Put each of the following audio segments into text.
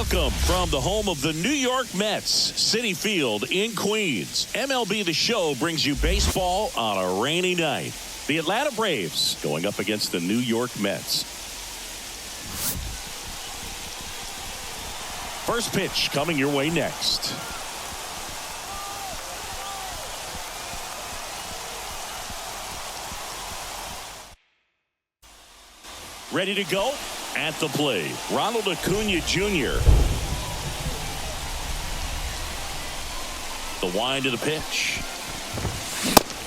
Welcome from the home of the New York Mets, Citi Field in Queens. MLB The Show brings you baseball on a rainy night. The Atlanta Braves going up against the New York Mets. First pitch coming your way next. Ready to go? At the plate, Ronald Acuna Jr. The wind of the pitch.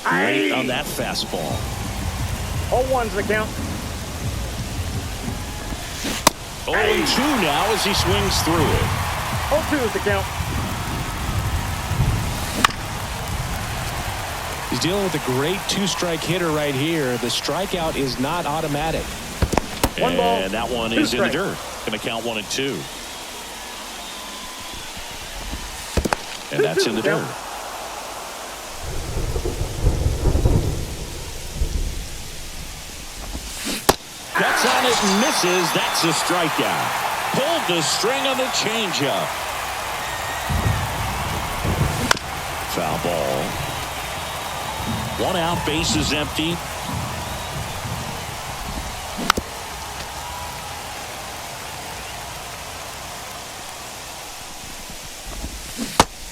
Great on that fastball. 0-1's the count. 0-2 now as he swings through it. 0-2 is the count. He's dealing with a great two-strike hitter right here. The strikeout is not automatic. One ball, and that one is in the dirt. Going to count 1-2. And that's in the dirt. Cuts on it and misses. That's a strikeout. Pulled the string on the changeup. Foul ball. One out, base is empty.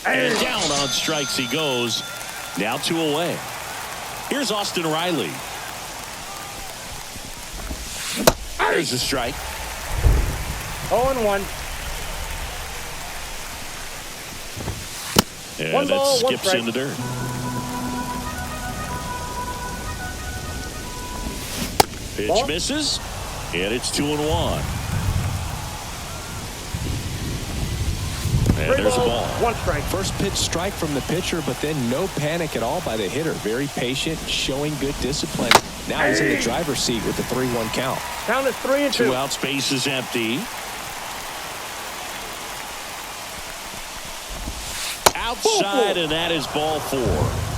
And down on strikes he goes. Now 2 away. Here's Austin Riley. There's a strike. 0-1. And One ball, it skips one in the dirt. Pitch Ball. misses. And it's 2-1. And there's a ball. 1 strike. First pitch strike from the pitcher, but then no panic at all by the hitter. Very patient, showing good discipline. Now he's in the driver's seat with the 3-1 count. Count is 3-2. 2 out, space is empty. Outside, and that is ball 4.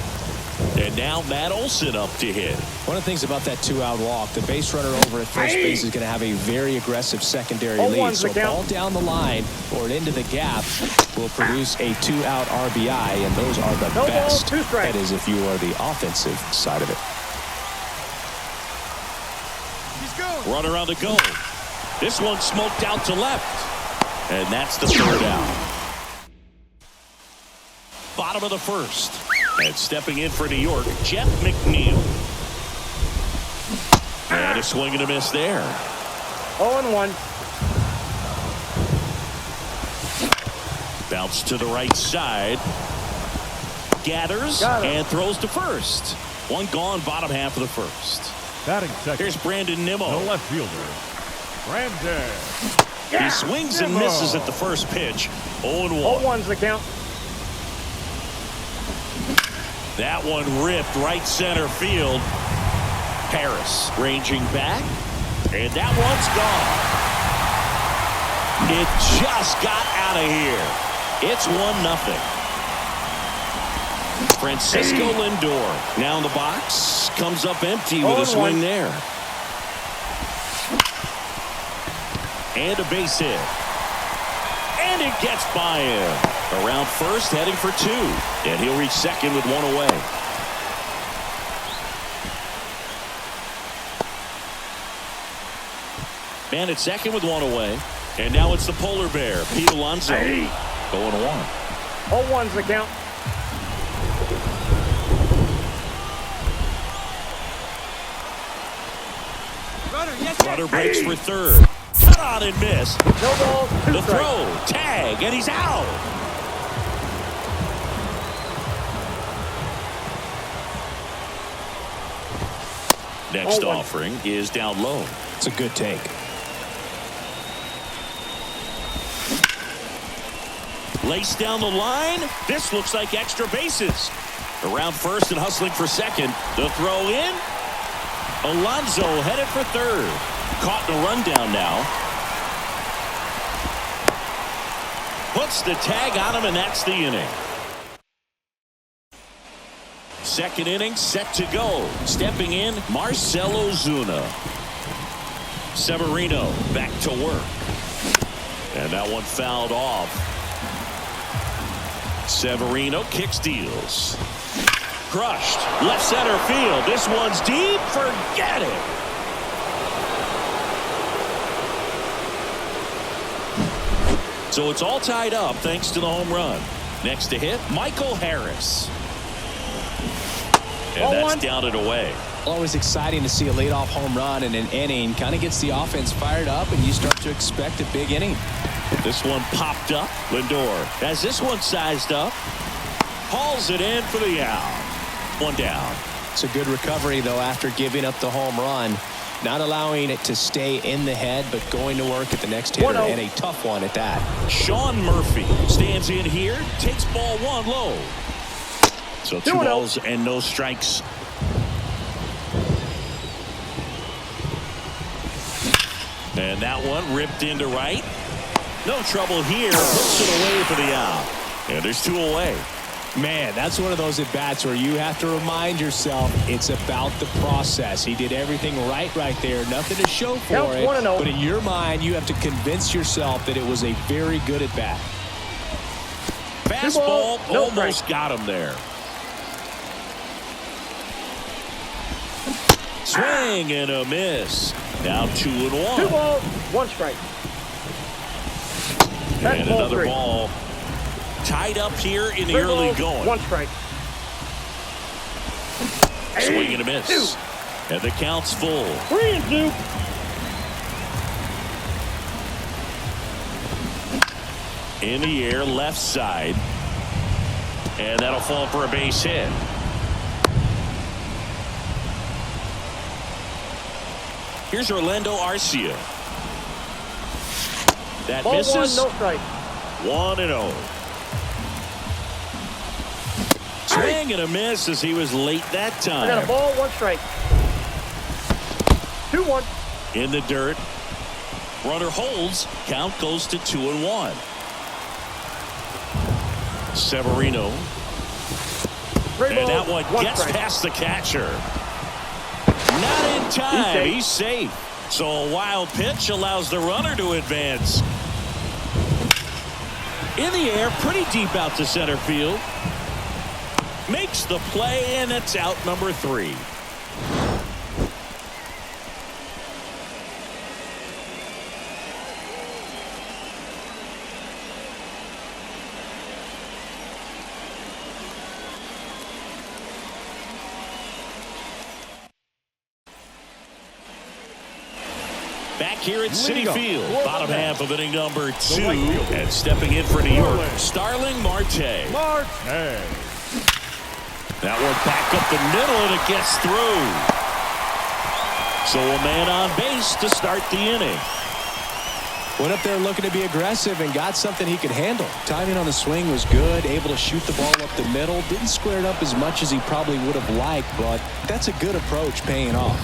And now Matt Olson up to hit. One of the things about that 2-out walk, the base runner over at first base is going to have a very aggressive secondary lead. So a ball down the line or into the gap will produce a 2-out RBI, and those are the best. That is if you are the offensive side of it. Runner on the go. This one smoked out to left. And that's the 3rd out. Bottom of the 1st. And stepping in for New York, Jeff McNeil. And a swing and a miss there. 0-1. Bounce to the right side. Gathers and throws to first. One gone, bottom half of the 1st. Batting second. Here's Brandon Nimmo. The left fielder, Brandon. He swings and misses at the first pitch. 0-1. 0-1's the count. That one ripped right center field. Harris ranging back. And that one's gone. It just got out of here. It's 1-0. Francisco Lindor now in the box. Comes up empty with a swing there. And a base hit. And it gets by him. Around first, heading for 2. And he'll reach second with 1 away. Man at second with 1 away. And now it's the polar bear, Pete Alonso, going 1. 0-1's the count. Runner breaks for 3rd. Cut on and miss. No balls, 2 The strikes. throw, tag, and he's out. Next offering is down low. It's a good take. Laced down the line. This looks like extra bases. Around first and hustling for second. The throw in. Alonso headed for 3rd. Caught in a rundown now. Puts the tag on him, and that's the inning. Second inning set to go. Stepping in, Marcell Ozuna. Severino back to work. And that one fouled off. Severino kicks, deals. Crushed. Left center field. This one's deep. Forget it. So it's all tied up thanks to the home run. Next to hit, Michael Harris. And that's down and away. Always exciting to see a leadoff home run in an inning. Kind of gets the offense fired up, and you start to expect a big inning. This one popped up. Lindor has this one sized up. Hauls it in for the out. One down. It's a good recovery, though, after giving up the home run. Not allowing it to stay in the head, but going to work at the next hitter, and a tough one at that. Sean Murphy stands in here, takes ball one low. So 2 balls and no strikes. And that one ripped into right. No trouble here. Hooks it away for the out. And there's 2 away. Man, that's one of those at-bats where you have to remind yourself it's about the process. He did everything right there. Nothing to show for it. But in your mind, you have to convince yourself that it was a very good at-bat. Fastball almost got him there. Swing and a miss. Now 2-1. 2 balls, 1 strike. And another ball. Tied up here in the early going. 1 strike. Swing and a miss. And the count's full. 3-2. In the air, left side. And that'll fall for a base hit. Here's Orlando Arcia. That Ball misses. 1, no strike. 1-0. Swing and a miss as he was late that time. I got a ball, 1 strike. 2-1. In the dirt. Runner holds. Count goes to 2-1. Severino. And that one gets past the catcher. Not in time. He's safe. So a wild pitch allows the runner to advance. In the air, pretty deep out to center field. Makes the play, and it's out number 3. Back here at Citi Field, bottom half of inning number 2, and stepping in for New York, Starling Marte. That one back up the middle, and it gets through. So a man on base to start the inning. Went up there looking to be aggressive and got something he could handle. Timing on the swing was good, able to shoot the ball up the middle. Didn't square it up as much as he probably would have liked, but that's a good approach paying off.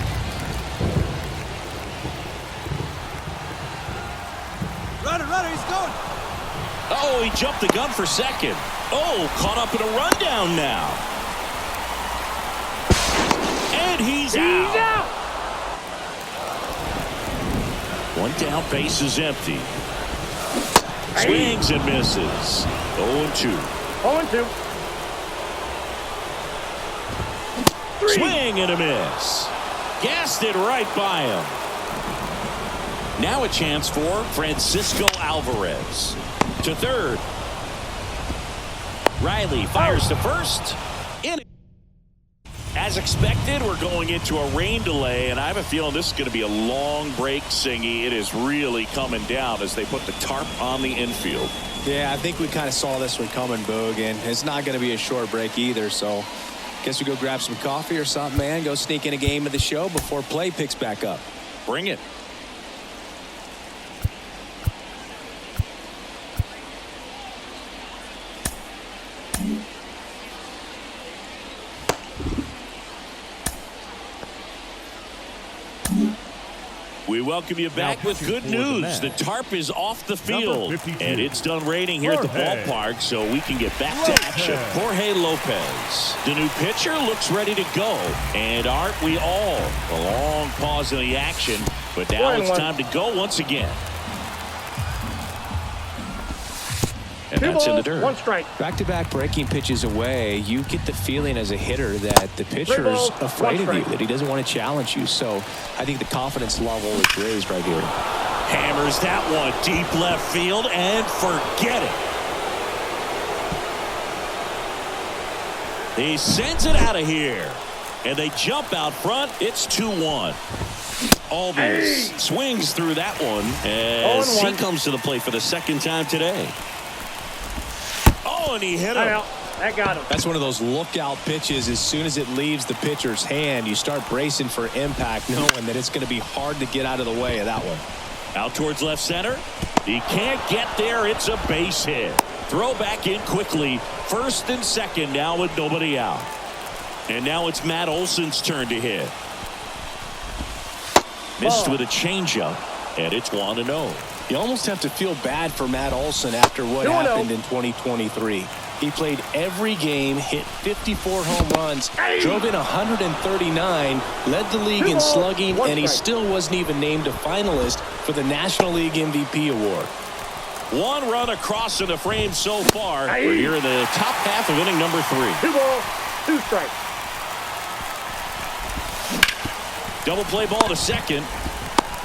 Runner, he's going. Oh, he jumped the gun for second. Oh, caught up in a rundown now. And he's out. 1 down, base is empty. Swings and misses. 0-2. 0-2. Swing and a miss. Gassed it right by him. Now a chance for Francisco Alvarez. To third. Riley fires to first. In. As expected, we're going into a rain delay, and I have a feeling this is going to be a long break, Singy. It is really coming down as they put the tarp on the infield. Yeah, I think we kind of saw this one coming, Boog, and it's not going to be a short break either, so guess we go grab some coffee or something, man. Go sneak in a game of the show before play picks back up. Bring it. We welcome you back with good news. The tarp is off the field, and it's done raining here at the ballpark, so we can get back to action. Jorge Lopez, the new pitcher, looks ready to go. And aren't we all? A long pause in the action, but now it's time to go once again. And that's in the dirt. 1 strike. Back-to-back breaking pitches away, you get the feeling as a hitter that the pitcher's afraid of you, that he doesn't want to challenge you. So I think the confidence level is raised right here. Hammers that one deep left field and forget it. He sends it out of here. And they jump out front. It's 2-1. Albies swings through that one as he comes to the plate for the second time today. Oh, and he hit him. That got him. That's one of those lookout pitches. As soon as it leaves the pitcher's hand, you start bracing for impact, knowing that it's going to be hard to get out of the way of that one. Out towards left center. He can't get there. It's a base hit. Throw back in quickly. First and second now with nobody out. And now it's Matt Olson's turn to hit. Missed with a changeup, and it's 1-0. You almost have to feel bad for Matt Olson after what happened in 2023. He played every game, hit 54 home runs, drove in 139, led the league in slugging, and he still wasn't even named a finalist for the National League MVP award. 1 run across in the frame so far. We're here in the top half of inning number 3. 2 balls, 2 strikes. Double play ball to second.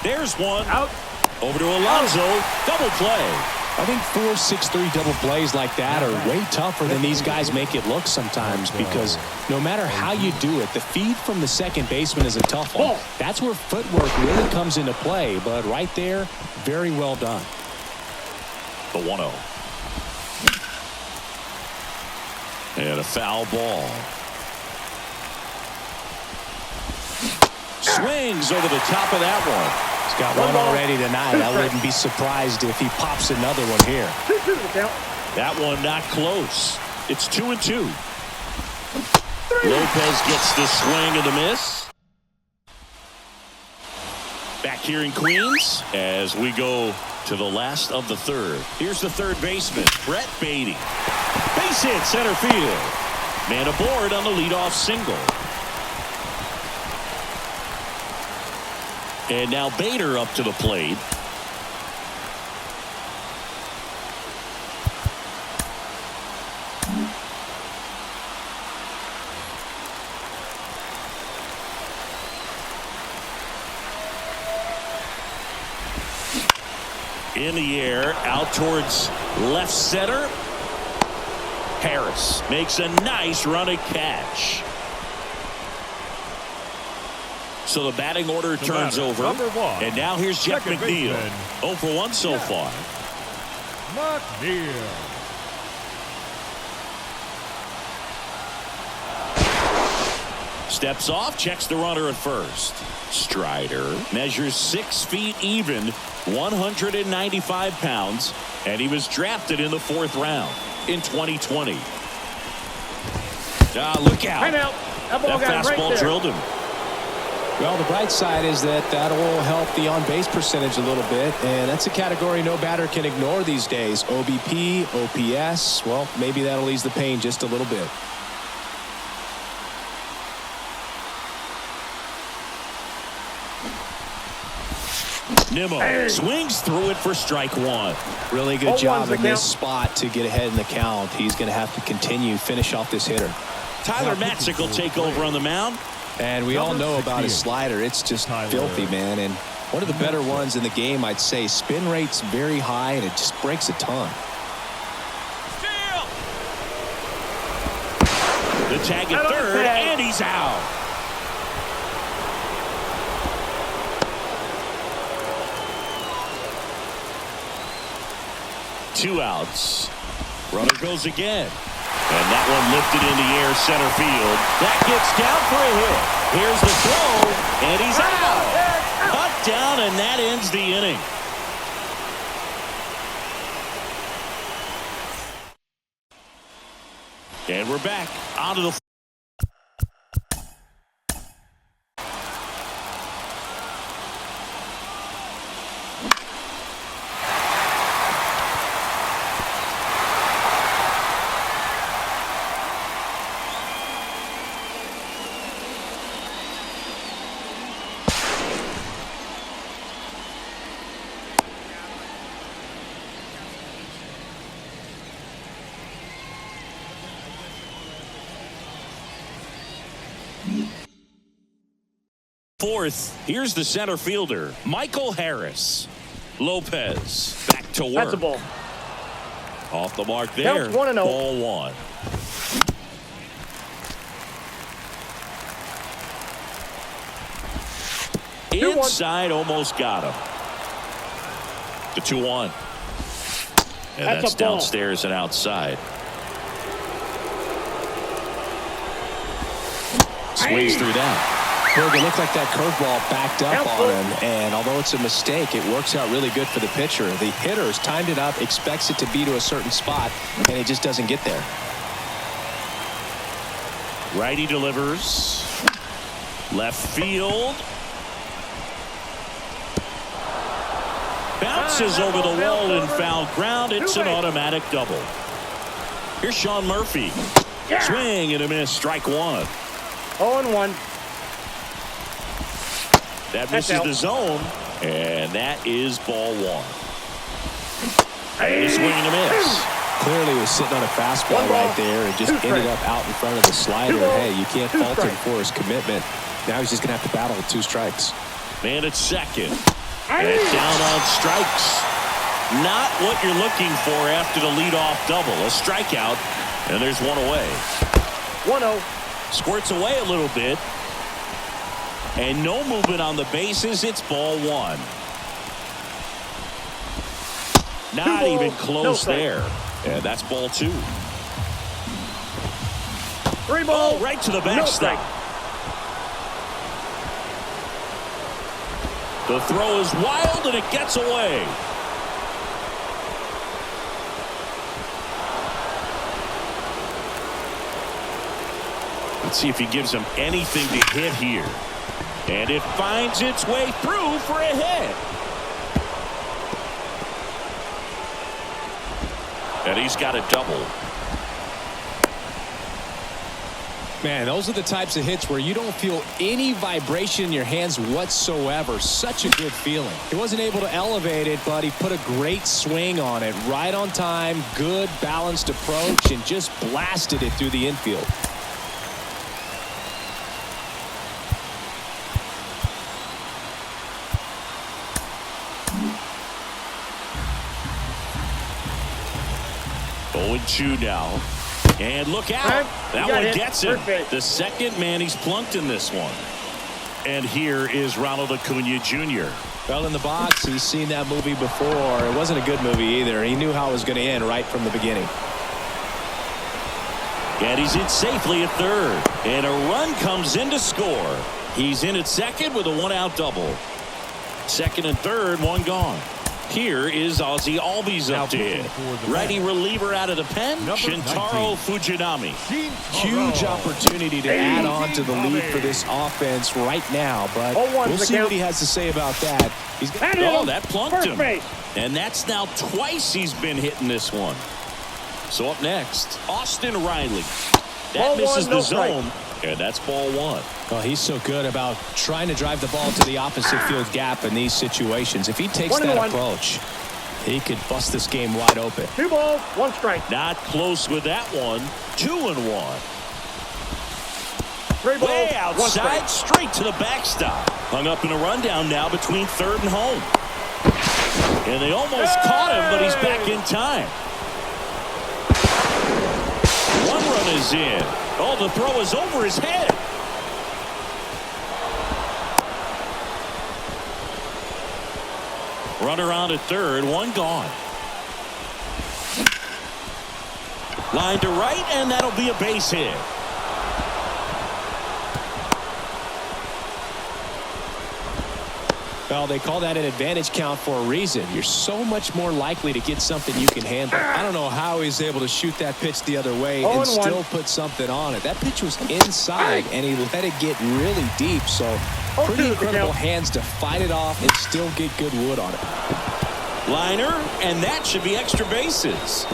There's one. Out. Over to Alonso. Double play. I think 4-6-3 double plays like that are way tougher than these guys make it look sometimes, because no matter how you do it, the feed from the second baseman is a tough one. That's where footwork really comes into play, but right there, very well done. The 1-0. And a foul ball. Swings over the top of that one. He's got one already tonight. I wouldn't be surprised if he pops another one here. 2-2 the count. That one not close. It's 2-2. Lopez gets the swing and the miss. Back here in Queens as we go to the last of the third. Here's the third baseman, Brett Beatty. Base hit center field. Man aboard on the leadoff single. And now Bader up to the plate. In the air, out towards left center. Harris makes a nice running catch. So the batting order turns over. And now here's Jeff McNeil. 0 for 1 so far. McNeil. Steps off, checks the runner at first. Strider measures 6 feet even, 195 pounds, and he was drafted in the 4th round in 2020. Look out. Timeout. That ball got fastball right there. drilled him. Well, the bright side is that'll help the on-base percentage a little bit, and that's a category no batter can ignore these days. OBP, OPS, well, maybe that'll ease the pain just a little bit. Nimmo swings through it for strike 1. Really good job in this spot to get ahead in the count. He's going to have to finish off this hitter. Tyler Matzik will take over on the mound. And we all know about his slider. It's just filthy, man. And one of the better ones in the game, I'd say. Spin rate's very high, and it just breaks a ton. The tag at third, and he's out. Two outs. Runner goes again. And that one lifted in the air center field. That gets down for a hit. Here's the throw, and he's out. Cut down, and that ends the inning. And we're back onto the fourth. Here's the center fielder, Michael Harris. Lopez back to work. That's a ball. Off the mark there. Counts 1-0. Ball one. Inside, almost got him. The 2-1. And that's downstairs and outside. Swings through that. Well, it looked like that curveball backed up on him, and although it's a mistake, it works out really good for the pitcher. The hitter's timed it up, expects it to be to a certain spot, and it just doesn't get there. Righty delivers. Left field. Bounces over the wall in foul ground. It's an automatic double. Here's Sean Murphy. Swing and a miss. Strike one. 0-1. That misses the zone, and that is ball one. A swing and a miss. Clearly was sitting on a fastball right there and just ended up out in front of the slider. Hey, you can't fault him for his commitment. Now he's just going to have to battle with 2 strikes. Man at second. And down on strikes. Not what you're looking for after the leadoff double. A strikeout, and there's one away. 1-0. Squirts away a little bit. And no movement on the bases. It's ball one. Not even close there. And that's ball two. 3 balls. Oh, right to the backstop. The throw is wild, and it gets away. Let's see if he gives him anything to hit here. And it finds its way through for a hit. And he's got a double. Man, those are the types of hits where you don't feel any vibration in your hands whatsoever. Such a good feeling. He wasn't able to elevate it, but he put a great swing on it. Right on time, good balanced approach, and just blasted it through the infield. Oh, 0-2 now. And look out. That one gets him. The second man he's plunked in this one. And here is Ronald Acuna Jr. Well, in the box, he's seen that movie before. It wasn't a good movie either. He knew how it was going to end right from the beginning. And he's in safely at third. And a run comes in to score. He's in at second with a 1-out double. Second and third, one gone. Here is Ozzie Albies up to hit. Righty reliever out of the pen, Shintaro Fujinami. Huge opportunity to add on to the lead for this offense right now, but we'll see what he has to say about that. That plunked him. And that's now twice he's been hitting this one. So up next, Austin Riley. That misses the zone, and that's ball one. Well, he's so good about trying to drive the ball to the opposite field gap in these situations. If he takes that approach, he could bust this game wide open. 2 balls, 1 strike. Not close with that one. 2-1. 3 balls, way outside, straight to the backstop. Hung up in a rundown now between third and home. And they almost caught him, but he's back in time. 1 run is in. Oh, the throw is over his head. Runner on at third, 1 gone. Line to right, and that'll be a base hit. Well, they call that an advantage count for a reason. You're so much more likely to get something you can handle. I don't know how he's able to shoot that pitch the other way and still put something on it. That pitch was inside, and he let it get really deep. So pretty incredible hands to fight it off and still get good wood on it. Liner, and that should be extra bases.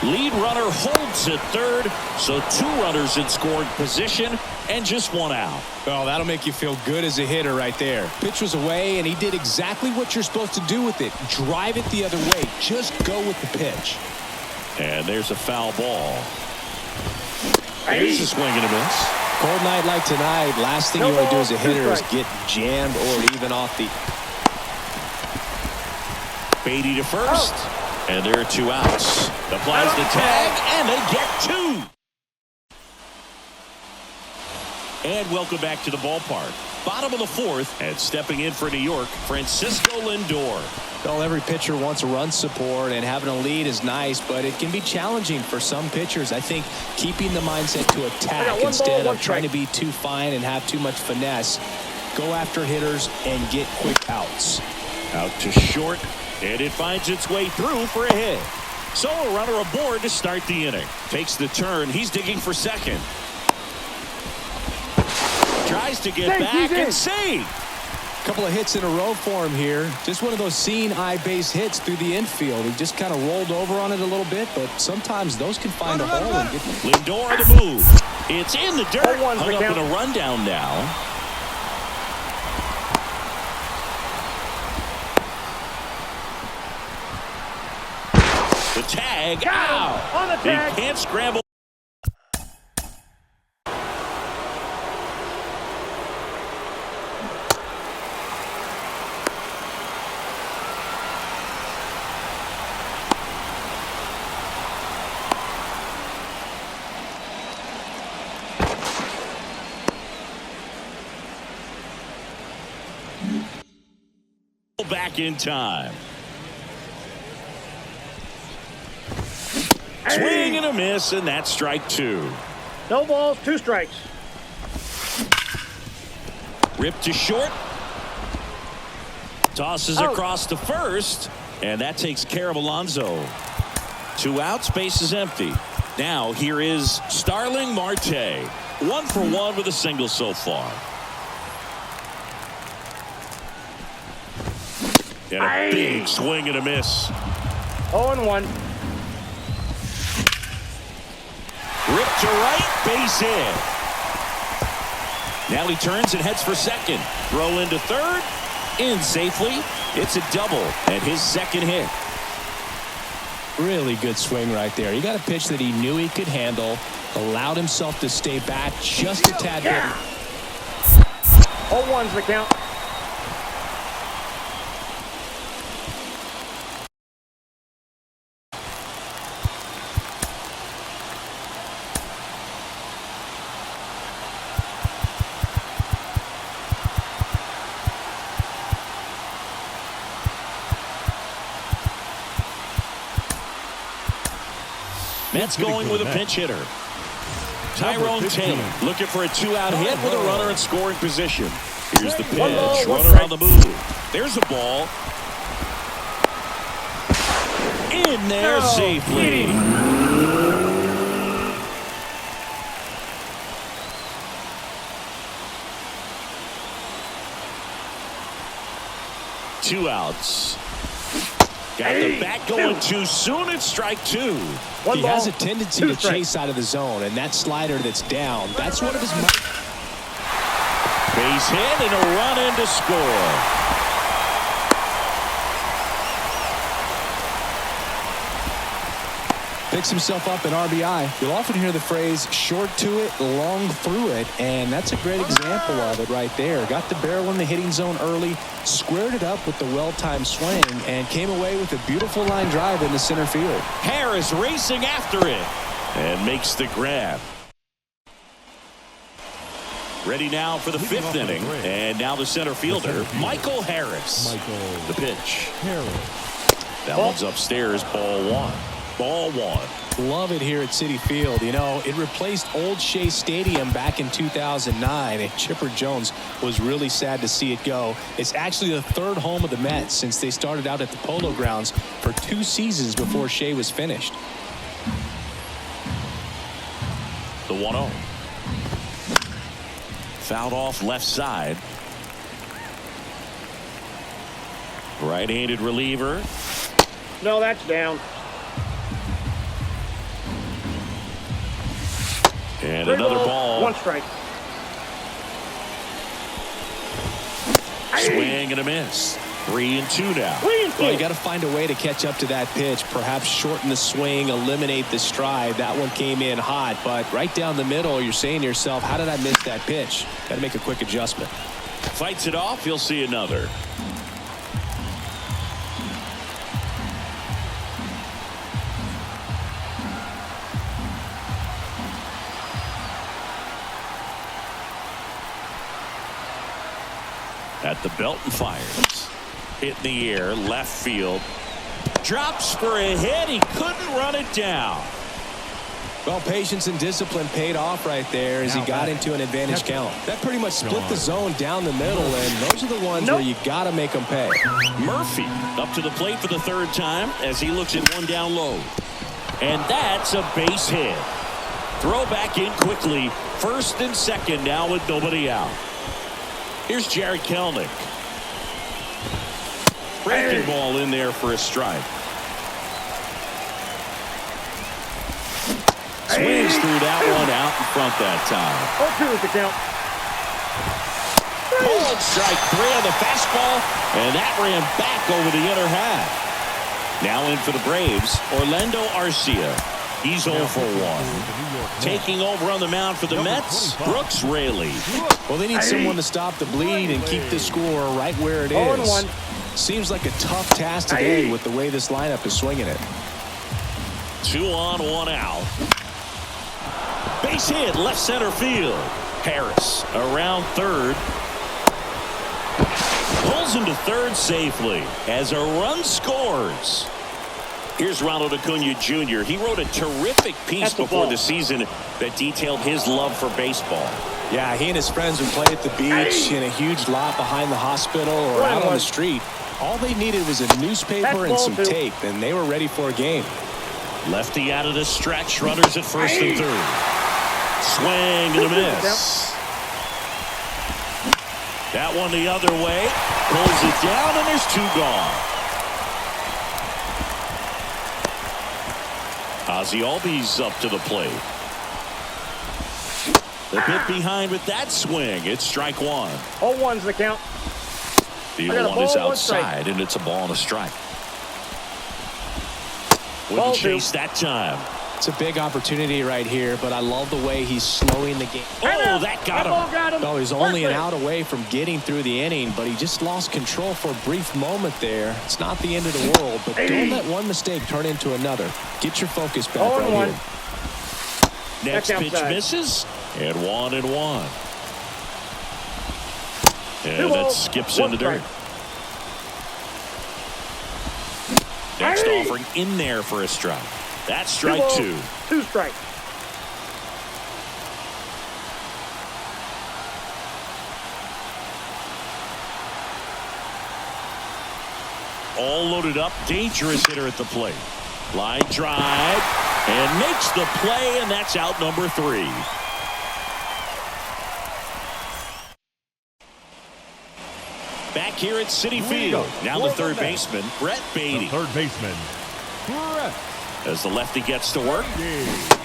Lead runner holds at third, so 2 runners in scoring position and just 1 out. Well, that'll make you feel good as a hitter right there. Pitch was away, and he did exactly what you're supposed to do with it. Drive it the other way. Just go with the pitch. And there's a foul ball. Here's a swing and a miss. Cold night like tonight, last thing you want to do as a hitter is get jammed or even off the... Beatty to first. And there are 2 outs. Applies the tag, and they get 2. And welcome back to the ballpark. Bottom of the 4th, and stepping in for New York, Francisco Lindor. Well, every pitcher wants run support, and having a lead is nice, but it can be challenging for some pitchers. I think keeping the mindset to attack instead of trying to be too fine and have too much finesse. Go after hitters and get quick outs. Out to short, and it finds its way through for a hit. So a runner aboard to start the inning. Takes the turn. He's digging for second. Tries to get back and save. A couple of hits in a row for him here. Just one of those seeing eye base hits through the infield. He just kind of rolled over on it a little bit, but sometimes those can find a hole. And get... Lindor on the move. It's in the dirt. Hung up in a rundown now. The tag out. On the tag. He can't scramble. Back in time. Swing and a miss, and that's strike 2. No balls, 2 strikes. Ripped to short. Tosses across to first, and that takes care of Alonso. 2 outs, base is empty. Now here is Starling Marte. 1 for 1 with a single so far. And a big swing and a miss. 0-1. Ripped to right, base hit. Now he turns and heads for second. Throw into third, in safely. It's a double and his second hit. Really good swing right there. He got a pitch that he knew he could handle, allowed himself to stay back just a tad bit. 0-1's the count. Mets going with a pinch hitter. Tyrone Taylor looking for a 2-out hit with a runner in scoring position. Here's the pitch. Runner on the move. There's a ball. In there safely. Two outs. Got the bat going too soon. It's strike 2. He has a tendency to chase out of the zone, and that slider that's down, that's one of his... Base hit and a run in to score. Picks himself up an RBI. You'll often hear the phrase, short to it, long through it, and that's a great example of it right there. Got the barrel in the hitting zone early, squared it up with the well-timed swing, and came away with a beautiful line drive into center field. Harris racing after it and makes the grab. Ready now for the 5th inning, and now the center fielder, Michael Harris. The pitch. That one's upstairs, ball 1. Ball 1. Love it here at Citi Field. You know, it replaced Old Shea Stadium back in 2009, and Chipper Jones was really sad to see it go. It's actually the 3rd home of the Mets since they started out at the Polo Grounds for 2 seasons before Shea was finished. The 1-0. Fouled off left side. Right-handed reliever. No, that's down. And another ball. 1 strike. Swing and a miss. 3-2 now. Well, you got to find a way to catch up to that pitch. Perhaps shorten the swing, eliminate the stride. That one came in hot, but right down the middle, you're saying to yourself, how did I miss that pitch? Got to make a quick adjustment. Fights it off. You'll see another. At the belt and fires. Hit in the air, left field. Drops for a hit. He couldn't run it down. Well, patience and discipline paid off right there as he got into an advantage count. That pretty much split the zone down the middle, and those are the ones where you got to make them pay. Murphy up to the plate for the third time as he looks at one down low. And that's a base hit. Throw back in quickly. First and second now with nobody out. Here's Jared Kelnick. Breaking ball in there for a strike. Swings through that one out in front that time. 0-2 is the count. Called strike 3 on the fastball, and that ran back over the inner half. Now in for the Braves, Orlando Arcia. He's 0 for 1. Taking over on the mound for the Mets, Brooks Raley. Well, they need someone to stop the bleed and keep the score right where it is. 0-1. Seems like a tough task today with the way this lineup is swinging it. 2 on, 1 out. Base hit, left center field. Harris around third. Pulls into third safely as a run scores. Here's Ronald Acuna Jr. He wrote a terrific piece before the season that detailed his love for baseball. Yeah, he and his friends would play at the beach in a huge lot behind the hospital or out on the street. All they needed was a newspaper and some tape, and they were ready for a game. Lefty out of the stretch. Runners at first and third. Swing and a miss. That one the other way. Pulls it down, and there's 2 gone. Ozzie Albies up to the plate. The hit behind with that swing. It's strike 1. 0-1's the count. The 0-1 is outside, and it's a ball and a strike. Wouldn't chase that time. It's a big opportunity right here, but I love the way he's slowing the game. Oh, that got him. Oh, he's only an out away from getting through the inning, but he just lost control for a brief moment there. It's not the end of the world, but don't let one mistake turn into another. Get your focus back right here. Next pitch misses, and 1-1. And that skips into dirt. Next offering in there for a strike. That's strike 2. 2 strikes. All loaded up. Dangerous hitter at the plate. Line drive. And makes the play, and that's out number 3. Back here at Citi Field. Now the third baseman, Brett Beatty. As the lefty gets to work.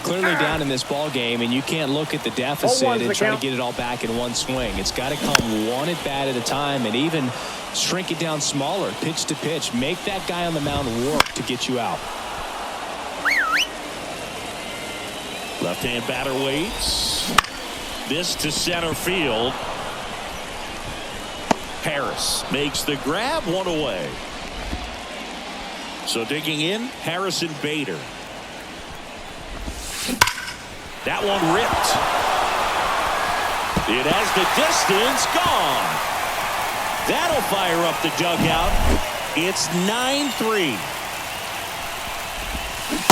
Clearly down in this ball game, and you can't look at the deficit and try to get it all back in one swing. It's got to come one at bat at a time, and even shrink it down smaller, pitch to pitch. Make that guy on the mound work to get you out. Left-hand batter waits. This to center field. Harris makes the grab, 1 away. So digging in, Harrison Bader. That one ripped. It has the distance, gone. That'll fire up the dugout. It's 9-3.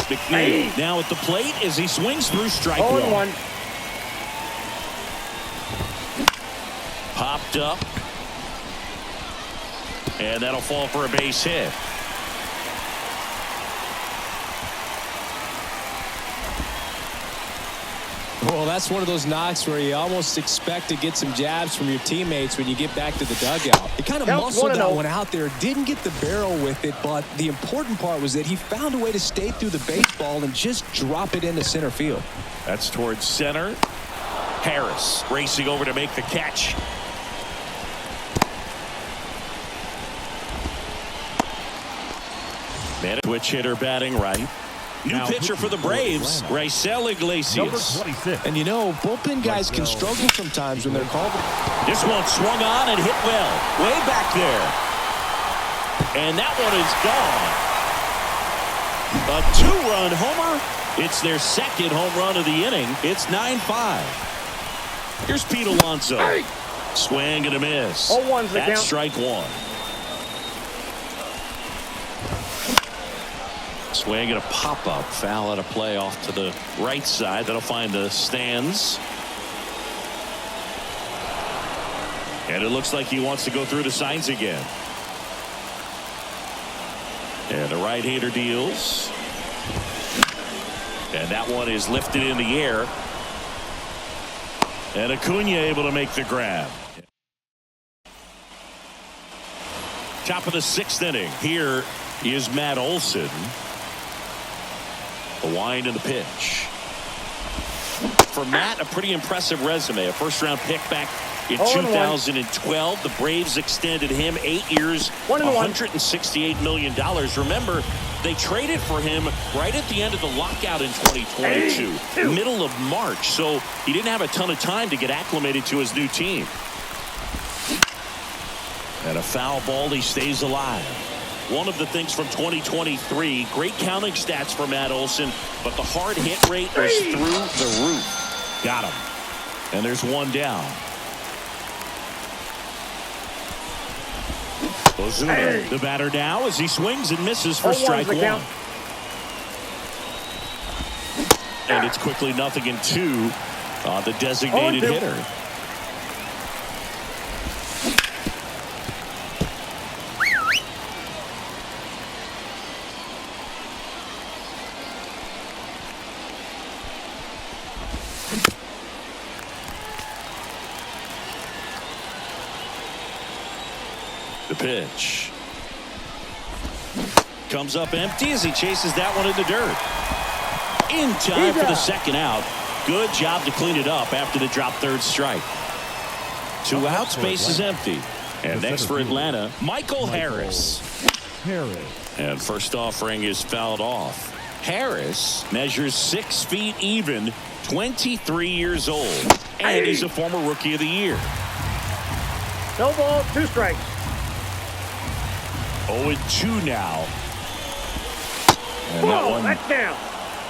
McNeil now at the plate as he swings through strike 1. Popped up. And that'll fall for a base hit. Well, that's one of those knocks where you almost expect to get some jabs from your teammates when you get back to the dugout. He kind of muscled that one out there, didn't get the barrel with it, but the important part was that he found a way to stay through the baseball and just drop it into center field. That's towards center. Harris racing over to make the catch. Man, switch hitter batting right. New pitcher for the Braves, Raisel Iglesias. And you know, bullpen guys can struggle sometimes when they're called. This one swung on and hit well. Way back there. And that one is gone. A two-run homer. It's their second home run of the inning. It's 9-5. Here's Pete Alonso. Hey. Swing and a miss. 0-1's the That's count. strike one. Swing and a pop-up. Foul at a play off to the right side. That'll find the stands. And it looks like he wants to go through the signs again. And the right-hander deals. And that one is lifted in the air. And Acuna able to make the grab. Top of the sixth inning. Here is Matt Olson. The wind and the pitch. For Matt, a pretty impressive resume. A first-round pick back in 2012. The Braves extended him 8 years, $168 million. Remember, they traded for him right at the end of the lockout in 2022, middle of March. So he didn't have a ton of time to get acclimated to his new team. And a foul ball, he stays alive. One of the things from 2023, great counting stats for Matt Olson, but the hard hit rate was through the roof. Got him. And there's one down. Ozuna, the batter now as he swings and misses for strike one. And it's quickly 0-2 on the designated hitter. The pitch comes up empty as he chases that one in the dirt. In time for the second out. Good job to clean it up after the drop third strike. 2 outs, base is empty. And next for Atlanta, Michael Harris. And first offering is fouled off. Harris measures 6 feet even, 23 years old, and he's a former Rookie of the Year. No ball, 2 strikes. 0-2 now. And that one that's down.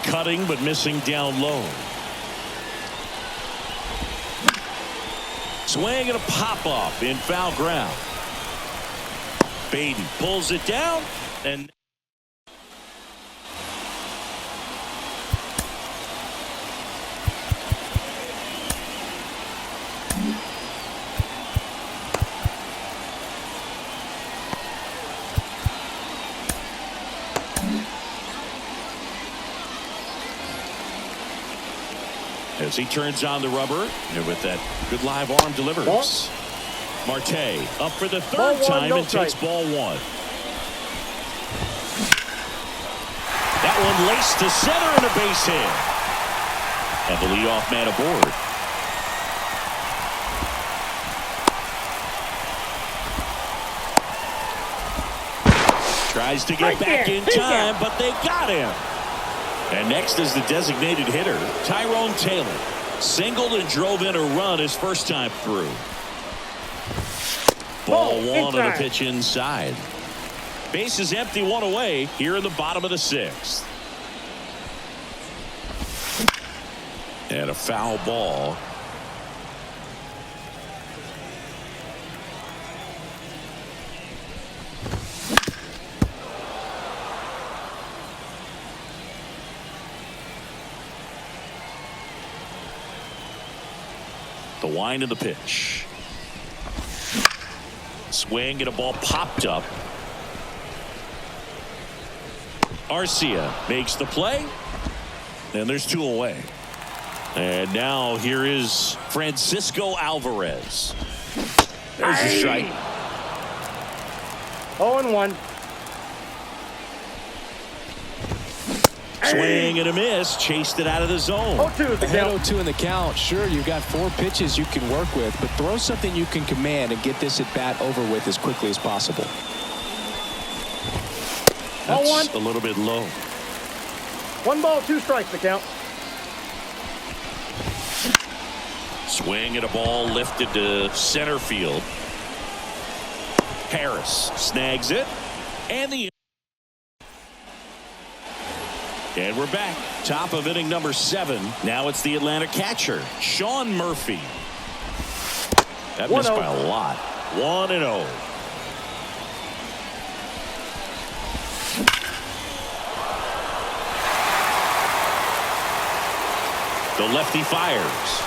cutting but missing down low. Swing and a pop-up in foul ground. Baden pulls it down and as he turns on the rubber and with that good live arm delivers. Marte up for the third time and takes ball 1. That one laced to center and a base hit. And the leadoff man aboard. Tries to get back in time, but they got him. And next is the designated hitter, Tyrone Taylor. Singled and drove in a run his first time through. Ball 1 on the pitch inside. Base is empty, 1 away here in the bottom of the 6th. And a foul ball. The wind of the pitch. Swing and a ball popped up. Arcia makes the play. And there's 2 away. And now here is Francisco Alvarez. There's a strike. 0-1. Swing and a miss. Chased it out of the zone. 0-2 is the count. 0-2 in the count. Sure, you've got 4 pitches you can work with, but throw something you can command and get this at bat over with as quickly as possible. That's a little bit low. 1 ball, 2 strikes to count. Swing at a ball lifted to center field. Harris snags it. And we're back. Top of inning number 7. Now it's the Atlanta catcher, Sean Murphy. That missed by a lot. 1-0. The lefty fires.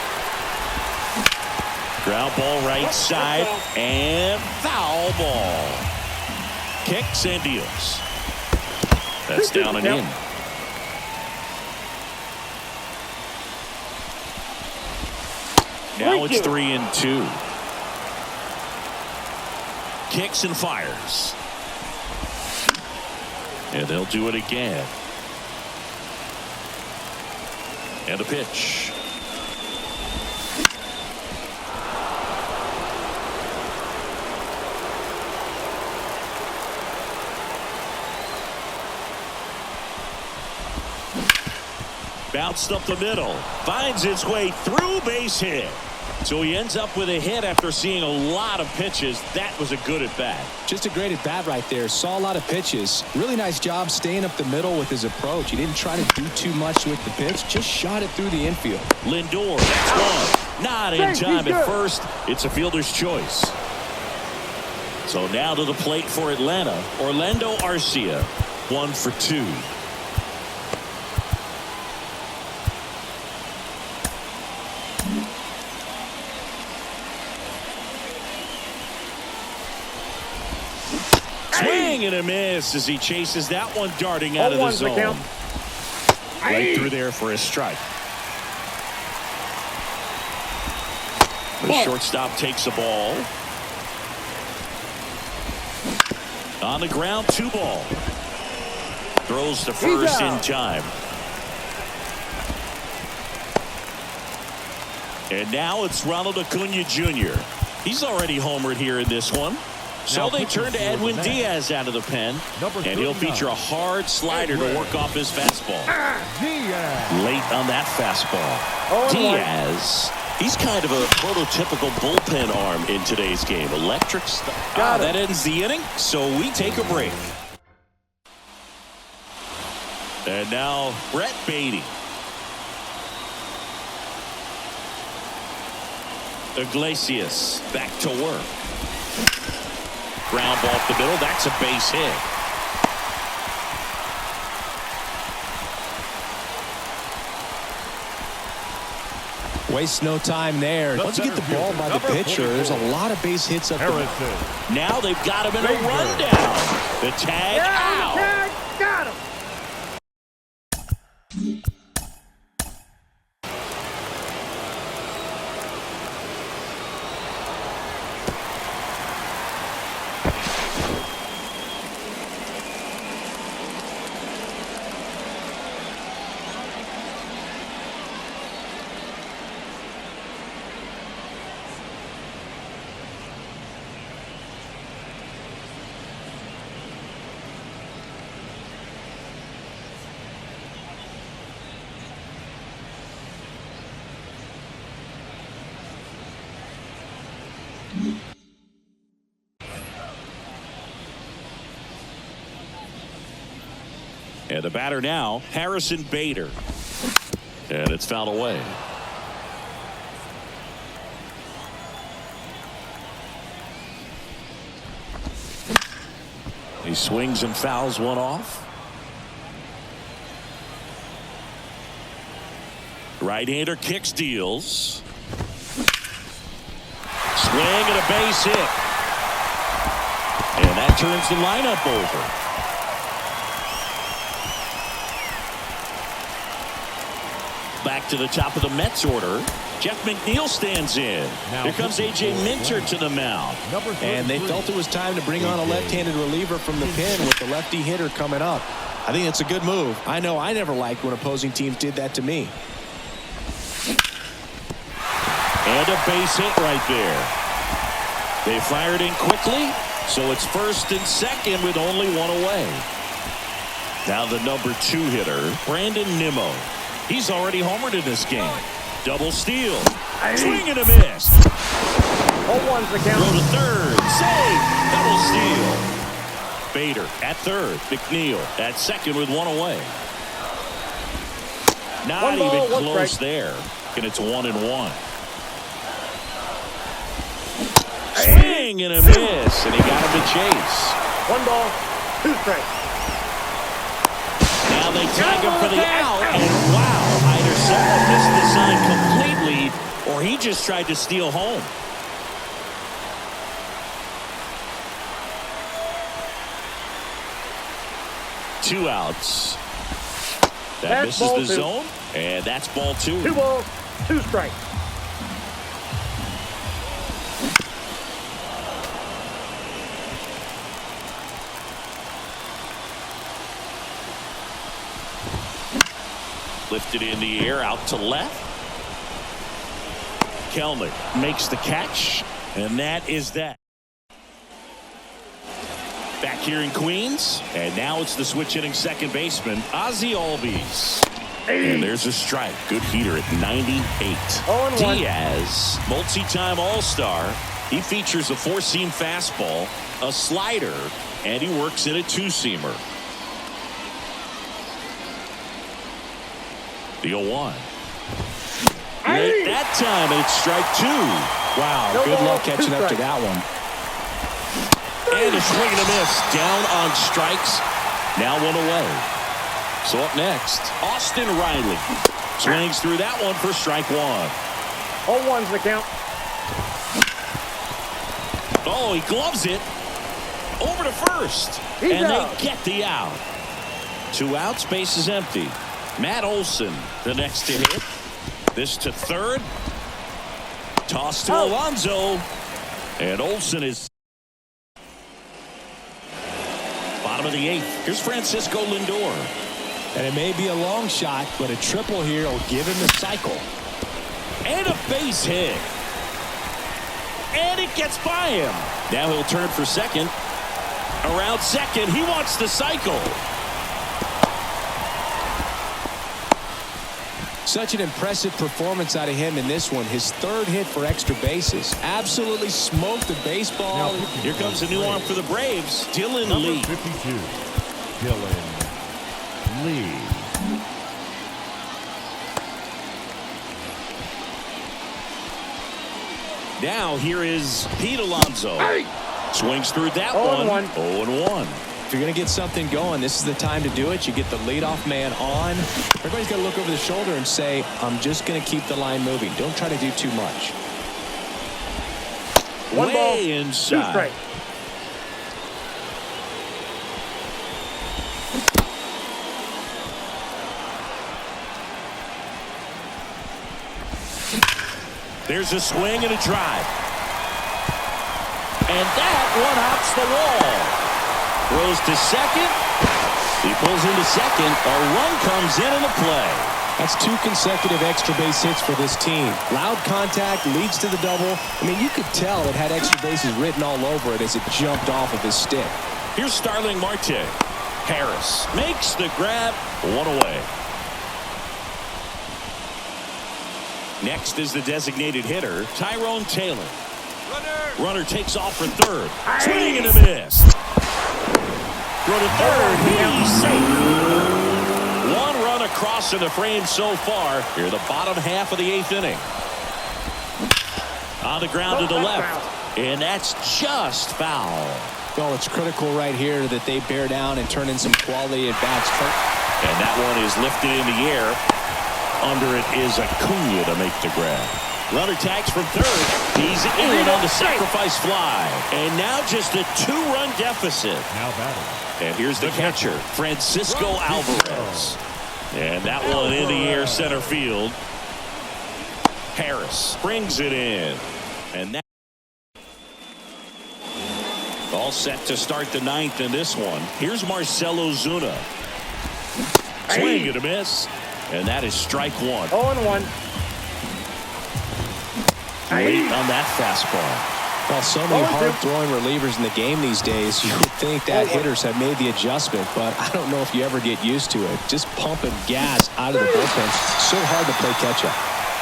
Ground ball right side and foul ball. Kicks and deals. That's down and in. Now it's 3-2. Kicks and fires. And they'll do it again. And a pitch. Bounced up the middle. Finds its way through, base hit. So he ends up with a hit after seeing a lot of pitches. That was a good at bat. Just a great at bat right there. Saw a lot of pitches. Really nice job staying up the middle with his approach. He didn't try to do too much with the pitch. Just shot it through the infield. Lindor, that's one. Not in time at first. It's a fielder's choice. So now to the plate for Atlanta. Orlando Arcia, 1 for 2. Swing and a miss as he chases that one darting out of the zone. Right through there for a strike. The shortstop takes a ball. On the ground, 2 ball. Throws to first in time. And now it's Ronald Acuna Jr. He's already homered here in this one. So they turn to Edwin Diaz out of the pen, and he'll feature a hard slider to work off his fastball. Late on that fastball. Diaz, he's kind of a prototypical bullpen arm in today's game. Electric stuff. That ends the inning, so we take a break. And now Brett Beatty. Iglesias back to work. Ground ball up the middle. That's a base hit. Wastes no time there. Once you get the ball by the pitcher, there's a lot of base hits up there. Now they've got him in a rundown. The tag out. Got him. And the batter now, Harrison Bader. And it's fouled away. He swings and fouls one off. Right-hander kicks, deals. Swing and a base hit. And that turns the lineup over. Back to the top of the Mets order. Jeff McNeil stands in. Here comes A.J. Minter to the mound. And they felt it was time to bring on a left-handed reliever from the pen with the lefty hitter coming up. I think it's a good move. I know I never liked when opposing teams did that to me. And a base hit right there. They fired in quickly, so it's first and second with only one away. Now the number 2 hitter, Brandon Nimmo. He's already homered in this game. Double steal. Swing and a miss. 0-1's the count. Throw to third. Save. Double steal. Bader at third. McNeil at second with 1 away. Not even close there. And it's 1-1. Swing and a miss. And he got him to chase. 1 ball, 2 strikes. Now they tag him for the out. And wow, either someone missed the sign completely or he just tried to steal home. Two outs. That misses the zone, and that's ball 2. 2 balls, 2 strikes. Lifted in the air, out to left. Kelnick makes the catch, and that is that. Back here in Queens, and now it's the switch hitting second baseman, Ozzie Albies. And there's a strike. Good heater at 98. Diaz, multi-time All-Star. He features a 4-seam fastball, a slider, and he works in a 2-seamer. The 0-1. Late that time, and it's strike 2. Wow, good luck catching up to that one. And a swing and a miss. Down on strikes. Now 1 away. So up next, Austin Riley. Swings through that one for strike 1. 0-1's the count. Oh, he gloves it. Over to first. He's and out. They get the out. 2 outs, base is empty. Matt Olson, the next to hit. This to third. Toss to Alonso. And Olson is bottom of the 8th. Here's Francisco Lindor. And it may be a long shot, but a triple here will give him the cycle. And a base hit. And it gets by him. Now he'll turn for second. Around second, he wants the cycle. Such an impressive performance out of him in this one. His 3rd hit for extra bases. Absolutely smoked the baseball. Here comes a new arm for the Braves, Dylan Lee. 52, Dylan Lee. Now here is Pete Alonso. Swings through that one. 0-1. If you're going to get something going, this is the time to do it. You get the leadoff man on. Everybody's got to look over the shoulder and say, I'm just going to keep the line moving. Don't try to do too much. 1 ball, 2 inside. strikes. There's a swing and a drive. And that one hops the wall. Throws to second. He pulls into second. A run comes in on the play. That's 2 consecutive extra base hits for this team. Loud contact leads to the double. I mean, you could tell it had extra bases written all over it as it jumped off of his stick. Here's Starling Marte. Harris makes the grab. 1 away. Next is the designated hitter, Tyrone Taylor. Runner takes off for third. Swing and a miss. Throw to third. He's safe. 1 run across in the frame so far. Here, the bottom half of the 8th inning. On the ground to the left. And that's just foul. Well, it's critical right here that they bear down and turn in some quality at bats. And that one is lifted in the air. Under it is Acuna to make the grab. Runner tags from third. He's in on the sacrifice fly. And now just a 2-run deficit. Now batting. And here's the catcher, Francisco Alvarez. And that one in the air center field. Harris brings it in. And that all set to start the 9th in this one. Here's Marcelo Zuna. Swing and a miss. And that is strike 1. 0-1. Late on that fastball. Well, so many hard-throwing relievers in the game these days, you would think that hitters have made the adjustment, but I don't know if you ever get used to it. Just pumping gas out of the bullpen. So hard to play catch-up.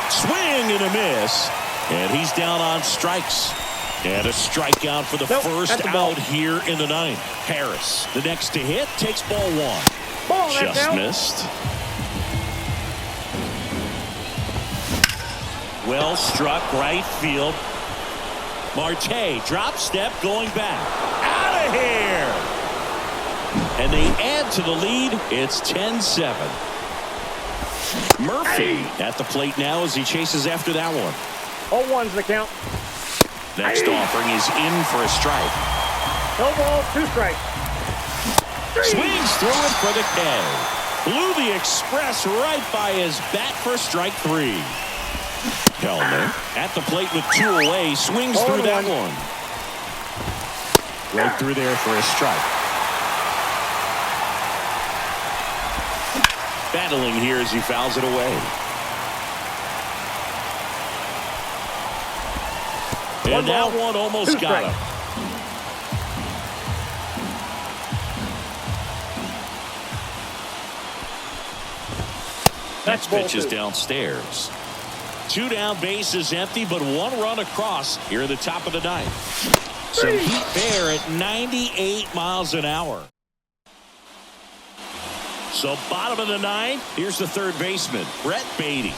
Swing and a miss. And he's down on strikes. And a strikeout for the first out here in the ninth. Harris, the next to hit, takes ball one. Just missed. Well struck right field. Marte, drop step, going back. Out of here! And they add to the lead. It's 10-7. Murphy at the plate now as he chases after that one. 0-1's the count. Next offering is in for a strike. No ball, 2 strikes. Swings through it for the K. Blew the express right by his bat for strike 3. Kellner at the plate with 2 away, swings through that one. Right through there for a strike. Battling here as he fouls it away. And that one almost got him. Next pitch is downstairs. 2 down, bases empty, but 1 run across here in the top of the ninth. Some heat there at 98 miles an hour. So bottom of the ninth, here's the third baseman, Brett Beatty.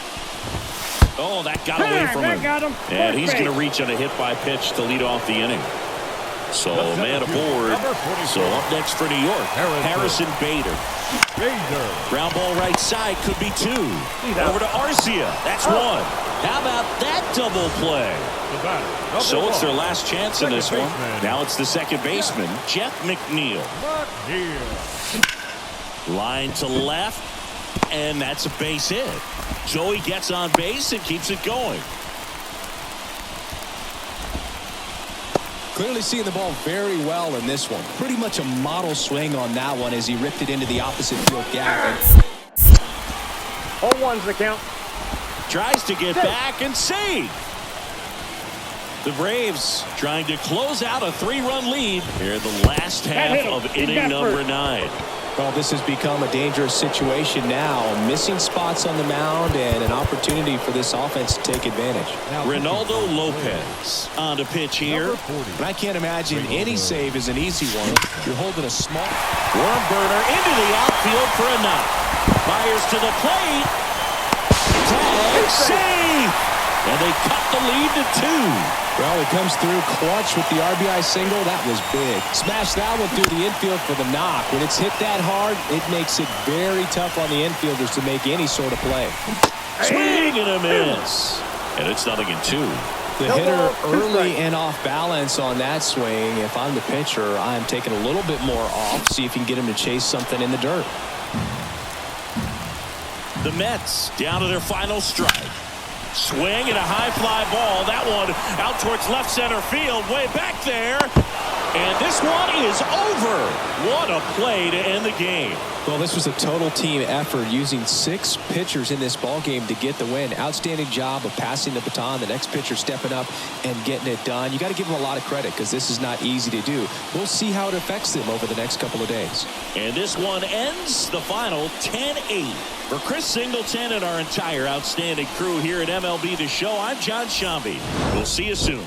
Oh, that got away from him. And he's going to reach on a hit by pitch to lead off the inning. So man aboard. So up next for New York, Harrison Bader. Ground ball right side, could be 2. Over to Arcia. That's 1. How about that double play? So it's their last chance in this one. Now it's the second baseman, Jeff McNeil. Line to left, and that's a base hit. Joey gets on base and keeps it going. Clearly seeing the ball very well in this one. Pretty much a model swing on that one as he ripped it into the opposite field gap. 0-1's the count. Tries to get back and save. The Braves trying to close out a 3-run lead here in the last half of inning number 9. Well, this has become a dangerous situation now. Missing spots on the mound and an opportunity for this offense to take advantage. Ronaldo Lopez on the pitch here. And I can't imagine any save is an easy one. You're holding a small worm burner into the outfield for a knock. Myers to the plate. Tag, save! And they cut the lead to 2. Well, it comes through clutch with the RBI single. That was big. Smash that one through the infield for the knock. When it's hit that hard, it makes it very tough on the infielders to make any sort of play. Swing and a miss. And it's 0-2. The hitter early and off balance on that swing. If I'm the pitcher, I'm taking a little bit more off. See if you can get him to chase something in the dirt. The Mets down to their final strike. Swing and a high fly ball. That one out towards left center field. Way back there. And this one is over. What a play to end the game. Well, this was a total team effort using 6 pitchers in this ball game to get the win. Outstanding job of passing the baton. The next pitcher stepping up and getting it done. You got to give them a lot of credit because this is not easy to do. We'll see how it affects them over the next couple of days. And this one ends the final 10-8. For Chris Singleton and our entire outstanding crew here at MLB The Show, I'm John Shambi. We'll see you soon.